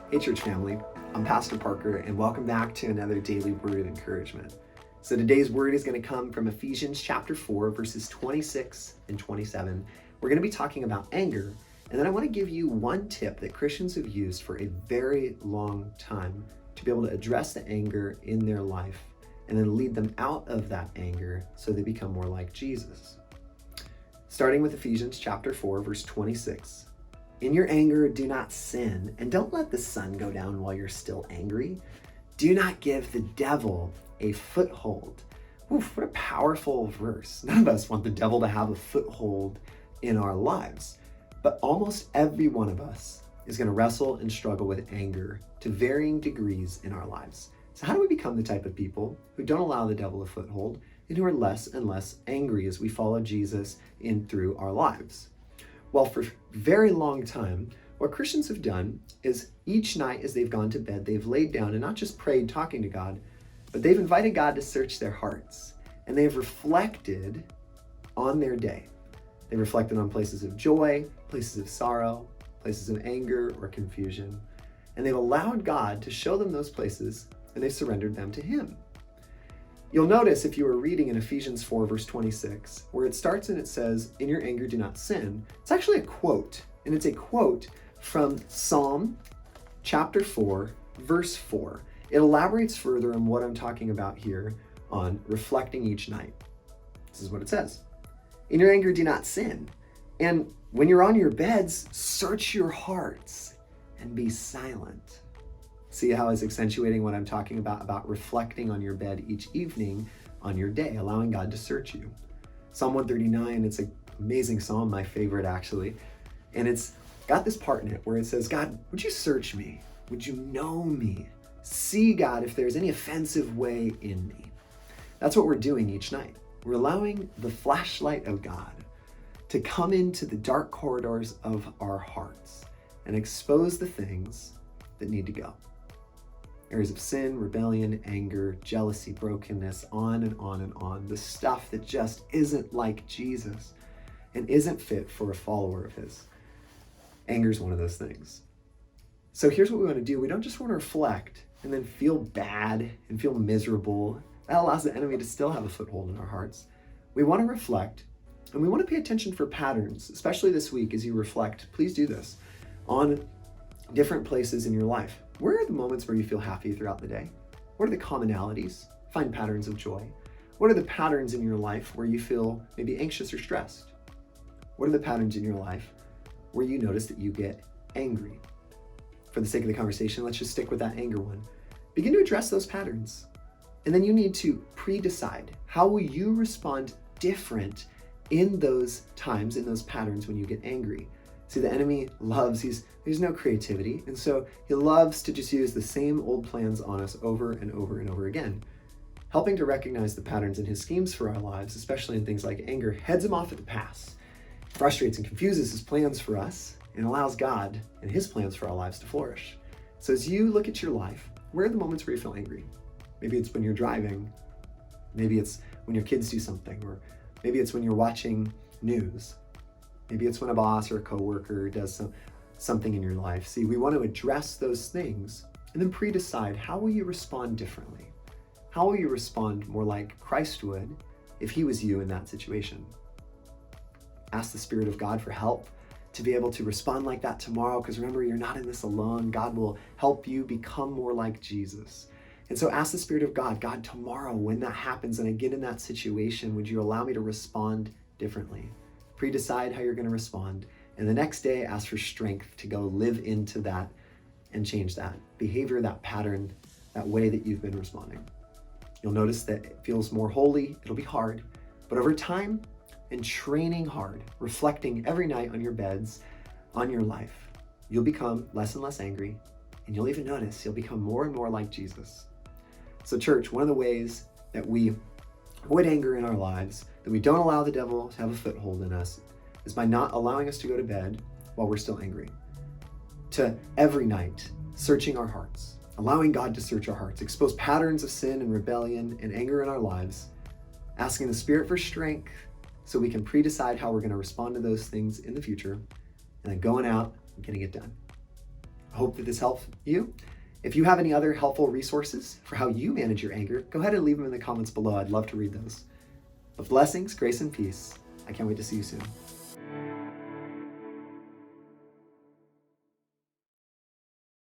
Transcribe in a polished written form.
Hey church family, I'm Pastor Parkher and welcome back to another daily word of encouragement. So today's word is going to come from Ephesians chapter 4 verses 26 and 27. We're going to be talking about anger, and then I want to give you one tip that Christians have used for a very long time to be able to address the anger in their life and then lead them out of that anger so they become more like Jesus. Starting with Ephesians chapter 4 verse 26. In your anger, do not sin, and don't let the sun go down while you're still angry. Do not give the devil a foothold. Oof, what a powerful verse. None of us want the devil to have a foothold in our lives, but almost every one of us is going to wrestle and struggle with anger to varying degrees in our lives. So how do we become the type of people who don't allow the devil a foothold and who are less and less angry as we follow Jesus in through our lives? Well, for a very long time, what Christians have done is each night as they've gone to bed, they've laid down and not just prayed talking to God, but they've invited God to search their hearts. And they've reflected on their day. They reflected on places of joy, places of sorrow, places of anger or confusion. And they've allowed God to show them those places, and they've surrendered them to Him. You'll notice if you were reading in Ephesians 4 verse 26, where it starts and it says, in your anger do not sin. It's actually a quote, and it's a quote from Psalm chapter 4 verse 4. It elaborates further on what I'm talking about here on reflecting each night. This is what it says. In your anger do not sin. And when you're on your beds, search your hearts and be silent. See how it's accentuating what I'm talking about reflecting on your bed each evening on your day, allowing God to search you. Psalm 139, it's an amazing psalm, my favorite actually. And it's got this part in it where it says, God, would you search me? Would you know me? See, God, if there's any offensive way in me. That's what we're doing each night. We're allowing the flashlight of God to come into the dark corridors of our hearts and expose the things that need to go. Areas of sin, rebellion, anger, jealousy, brokenness, on and on and on. The stuff that just isn't like Jesus and isn't fit for a follower of His. Anger is one of those things. So here's what we want to do. We don't just want to reflect and then feel bad and feel miserable. That allows the enemy to still have a foothold in our hearts. We want to reflect, and we want to pay attention for patterns, especially this week as you reflect. Please do this on different places in your life. Where are the moments where you feel happy throughout the day? What are the commonalities? Find patterns of joy. What are the patterns in your life where you feel maybe anxious or stressed? What are the patterns in your life where you notice that you get angry? For the sake of the conversation, let's just stick with that anger one. Begin to address those patterns. And then you need to pre-decide, how will you respond different in those times, in those patterns when you get angry? See, the enemy loves, there's no creativity. And so he loves to just use the same old plans on us over and over and over again. Helping to recognize the patterns in his schemes for our lives, especially in things like anger, heads him off at the pass, frustrates and confuses his plans for us, and allows God and His plans for our lives to flourish. So as you look at your life, where are the moments where you feel angry? Maybe it's when you're driving. Maybe it's when your kids do something, or maybe it's when you're watching news. Maybe it's when a boss or a coworker does something in your life. See, we want to address those things and then pre-decide, how will you respond differently? How will you respond more like Christ would if He was you in that situation? Ask the Spirit of God for help to be able to respond like that tomorrow, because remember, you're not in this alone. God will help you become more like Jesus. And so ask the Spirit of God, God, tomorrow when that happens and I get in that situation, would you allow me to respond differently? Pre-decide how you're going to respond. And the next day, ask for strength to go live into that and change that behavior, that pattern, that way that you've been responding. You'll notice that it feels more holy. It'll be hard, but over time and training hard, reflecting every night on your beds, on your life, you'll become less and less angry, and you'll even notice you'll become more and more like Jesus. So church, one of the ways that we avoid anger in our lives, that we don't allow the devil to have a foothold in us, is by not allowing us to go to bed while we're still angry. To every night, searching our hearts, allowing God to search our hearts, expose patterns of sin and rebellion and anger in our lives, asking the Spirit for strength so we can pre-decide how we're going to respond to those things in the future, and then going out and getting it done. I hope that this helped you. If you have any other helpful resources for how you manage your anger, go ahead and leave them in the comments below. I'd love to read those. But blessings, grace, and peace. I can't wait to see you soon.